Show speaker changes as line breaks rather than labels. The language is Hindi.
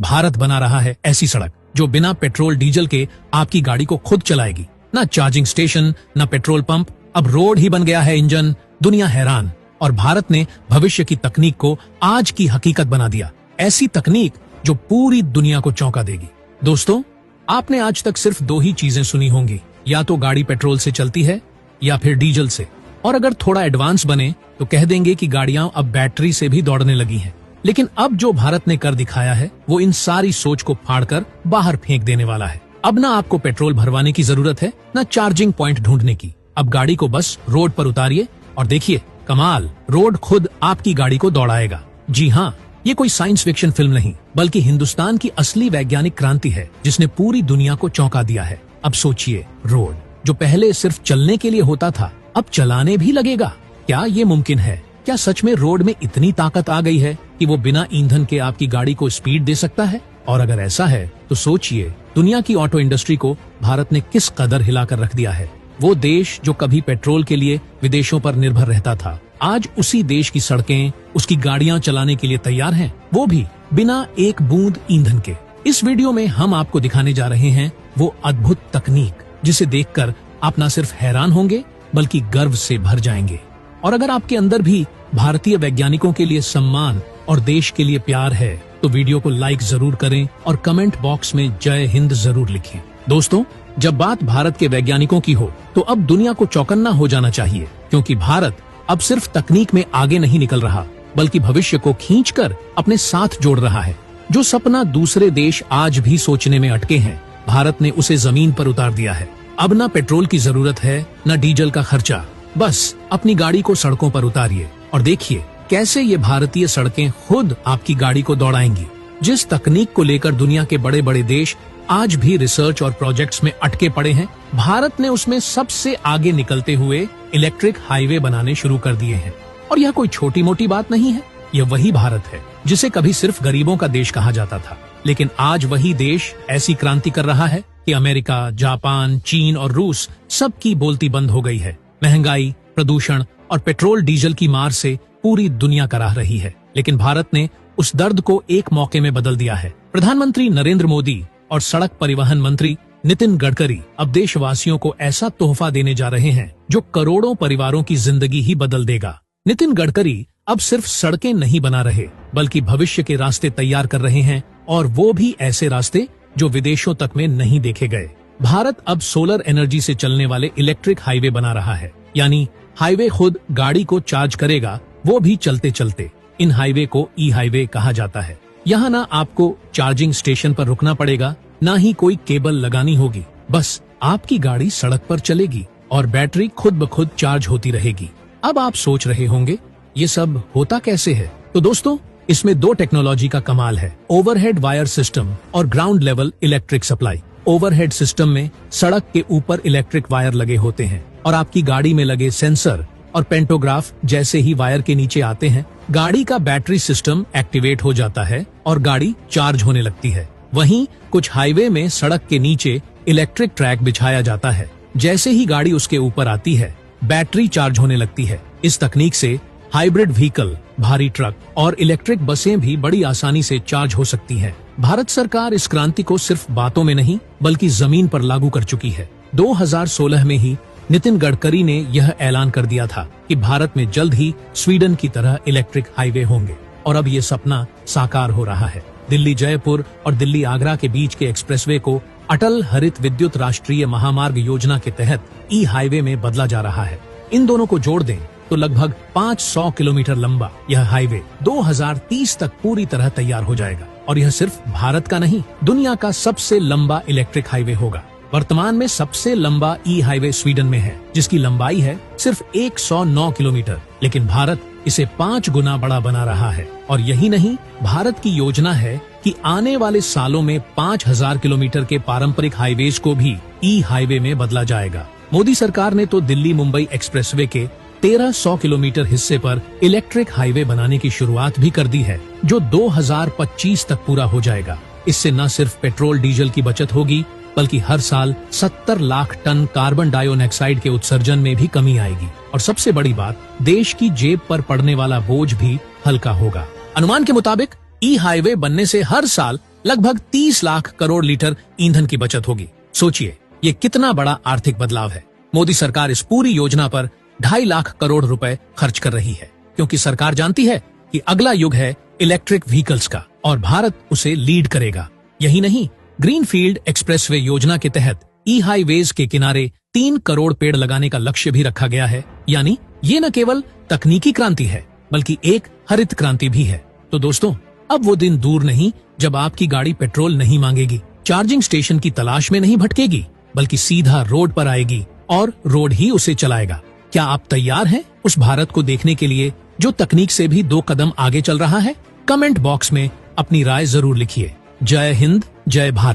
भारत बना रहा है ऐसी सड़क जो बिना पेट्रोल डीजल के आपकी गाड़ी को खुद चलाएगी। ना चार्जिंग स्टेशन, ना पेट्रोल पंप, अब रोड ही बन गया है इंजन। दुनिया हैरान, और भारत ने भविष्य की तकनीक को आज की हकीकत बना दिया। ऐसी तकनीक जो पूरी दुनिया को चौंका देगी। दोस्तों, आपने आज तक सिर्फ दो ही चीजें सुनी होंगी, या तो गाड़ी पेट्रोल से चलती है या फिर डीजल से, और अगर थोड़ा एडवांस बने तो कह देंगे कि गाड़ियां अब बैटरी से भी दौड़ने लगी हैं। लेकिन अब जो भारत ने कर दिखाया है वो इन सारी सोच को फाड़कर बाहर फेंक देने वाला है। अब ना आपको पेट्रोल भरवाने की जरूरत है, ना चार्जिंग पॉइंट ढूंढने की। अब गाड़ी को बस रोड पर उतारिए और देखिए कमाल, रोड खुद आपकी गाड़ी को दौड़ाएगा। जी हाँ, ये कोई साइंस फिक्शन फिल्म नहीं, बल्कि हिंदुस्तान की असली वैज्ञानिक क्रांति है जिसने पूरी दुनिया को चौंका दिया है। अब सोचिए, रोड जो पहले सिर्फ चलने के लिए होता था, अब चलाने भी लगेगा। क्या ये मुमकिन है? क्या सच में रोड में इतनी ताकत आ गई है कि वो बिना ईंधन के आपकी गाड़ी को स्पीड दे सकता है? और अगर ऐसा है तो सोचिए, दुनिया की ऑटो इंडस्ट्री को भारत ने किस कदर हिलाकर रख दिया है। वो देश जो कभी पेट्रोल के लिए विदेशों पर निर्भर रहता था, आज उसी देश की सड़कें, उसकी गाड़ियां चलाने के लिए तैयार हैं, वो भी बिना एक बूंद ईंधन के। इस वीडियो में हम आपको दिखाने जा रहे हैं वो अद्भुत तकनीक जिसे देखकर आप न सिर्फ हैरान होंगे बल्कि गर्व से भर जाएंगे। और अगर आपके अंदर भी भारतीय वैज्ञानिकों के लिए सम्मान और देश के लिए प्यार है तो वीडियो को लाइक जरूर करें और कमेंट बॉक्स में जय हिंद जरूर लिखें। दोस्तों, जब बात भारत के वैज्ञानिकों की हो तो अब दुनिया को चौकन्ना हो जाना चाहिए, क्योंकि भारत अब सिर्फ तकनीक में आगे नहीं निकल रहा बल्कि भविष्य को खींचकर अपने साथ जोड़ रहा है। जो सपना दूसरे देश आज भी सोचने में अटके हैं, भारत ने उसे जमीन पर उतार दिया है। अब ना पेट्रोल की जरूरत है, न डीजल का खर्चा। बस अपनी गाड़ी को सड़कों पर उतारिए और देखिए कैसे ये भारतीय सड़कें खुद आपकी गाड़ी को दौड़ाएंगी। जिस तकनीक को लेकर दुनिया के बड़े बड़े देश आज भी रिसर्च और प्रोजेक्ट्स में अटके पड़े हैं, भारत ने उसमें सबसे आगे निकलते हुए इलेक्ट्रिक हाईवे बनाने शुरू कर दिए हैं। और यह कोई छोटी मोटी बात नहीं है, यह वही भारत है जिसे कभी सिर्फ गरीबों का देश कहा जाता था, लेकिन आज वही देश ऐसी क्रांति कर रहा है कि अमेरिका, जापान, चीन और रूस सबकी बोलती बंद हो गई है। महंगाई, प्रदूषण और पेट्रोल डीजल की मार से पूरी दुनिया कराह रही है, लेकिन भारत ने उस दर्द को एक मौके में बदल दिया है। प्रधानमंत्री नरेंद्र मोदी और सड़क परिवहन मंत्री नितिन गडकरी अब देशवासियों को ऐसा तोहफा देने जा रहे हैं जो करोड़ों परिवारों की जिंदगी ही बदल देगा। नितिन गडकरी अब सिर्फ सड़कें नहीं बना रहे बल्कि भविष्य के रास्ते तैयार कर रहे हैं, और वो भी ऐसे रास्ते जो विदेशों तक में नहीं देखे गए। भारत अब सोलर एनर्जी से चलने वाले इलेक्ट्रिक हाईवे बना रहा है, यानी हाईवे खुद गाड़ी को चार्ज करेगा, वो भी चलते चलते। इन हाईवे को ई हाईवे कहा जाता है। यहाँ ना आपको चार्जिंग स्टेशन पर रुकना पड़ेगा, ना ही कोई केबल लगानी होगी, बस आपकी गाड़ी सड़क पर चलेगी और बैटरी खुद ब खुद चार्ज होती रहेगी। अब आप सोच रहे होंगे ये सब होता कैसे है? तो दोस्तों, इसमें दो टेक्नोलॉजी का कमाल है, ओवरहेड वायर सिस्टम और ground level electric supply. Overhead system में सड़क के ऊपर इलेक्ट्रिक वायर लगे होते हैं और आपकी गाड़ी में लगे सेंसर और पेंटोग्राफ जैसे ही वायर के नीचे आते हैं, गाड़ी का बैटरी सिस्टम एक्टिवेट हो जाता है और गाड़ी चार्ज होने लगती है। वहीं कुछ हाईवे में सड़क के नीचे इलेक्ट्रिक ट्रैक बिछाया जाता है। जैसे ही गाड़ी उसके ऊपर आती है, बैटरी चार्ज होने लगती है। इस तकनीक से हाइब्रिड व्हीकल, भारी ट्रक और इलेक्ट्रिक बसें भी बड़ी आसानी से चार्ज हो सकती हैं। भारत सरकार इस क्रांति को सिर्फ बातों में नहीं बल्कि जमीन पर लागू कर चुकी है। 2016 में ही नितिन गडकरी ने यह ऐलान कर दिया था कि भारत में जल्द ही स्वीडन की तरह इलेक्ट्रिक हाईवे होंगे, और अब ये सपना साकार हो रहा है। दिल्ली जयपुर और दिल्ली आगरा के बीच के एक्सप्रेसवे को अटल हरित विद्युत राष्ट्रीय महामार्ग योजना के तहत ई हाईवे में बदला जा रहा है। इन दोनों को जोड़ दें तो लगभग 500 किलोमीटर लंबा यह हाईवे 2030 तक पूरी तरह तैयार हो जाएगा, और यह सिर्फ भारत का नहीं, दुनिया का सबसे लंबा इलेक्ट्रिक हाईवे होगा। वर्तमान में सबसे लंबा ई हाईवे स्वीडन में है, जिसकी लंबाई है सिर्फ 109 किलोमीटर, लेकिन भारत इसे 5 गुना बड़ा बना रहा है। और यही नहीं, भारत की योजना है कि आने वाले सालों में 5000 किलोमीटर के पारंपरिक हाईवेज को भी ई हाईवे में बदला जाएगा। मोदी सरकार ने तो दिल्ली मुंबई एक्सप्रेसवे के 1300 किलोमीटर हिस्से पर इलेक्ट्रिक हाईवे बनाने की शुरुआत भी कर दी है, जो 2025 तक पूरा हो जाएगा। इससे न सिर्फ पेट्रोल डीजल की बचत होगी बल्कि हर साल 70 लाख टन कार्बन डाइऑक्साइड के उत्सर्जन में भी कमी आएगी, और सबसे बड़ी बात, देश की जेब पर पड़ने वाला बोझ भी हल्का होगा। अनुमान के मुताबिक ई हाईवे बनने से हर साल लगभग 30 लाख करोड़ लीटर ईंधन की बचत होगी। सोचिए ये कितना बड़ा आर्थिक बदलाव है। मोदी सरकार इस पूरी योजना पर 2.5 लाख करोड़ रुपए खर्च कर रही है, क्योंकि सरकार जानती है कि अगला युग है इलेक्ट्रिक व्हीकल्स का और भारत उसे लीड करेगा। यही नहीं, ग्रीनफील्ड एक्सप्रेसवे योजना के तहत ई हाईवेज के किनारे 3 करोड़ पेड़ लगाने का लक्ष्य भी रखा गया है। यानी ये न केवल तकनीकी क्रांति है, बल्कि एक हरित क्रांति भी है। तो दोस्तों, अब वो दिन दूर नहीं जब आपकी गाड़ी पेट्रोल नहीं मांगेगी, चार्जिंग स्टेशन की तलाश में नहीं भटकेगी, बल्कि सीधा रोड पर आएगी और रोड ही उसे चलाएगा। क्या आप तैयार हैं उस भारत को देखने के लिए जो तकनीक से भी 2 कदम आगे चल रहा है? कमेंट बॉक्स में अपनी राय जरूर लिखिए। जय हिंद, जय भारत।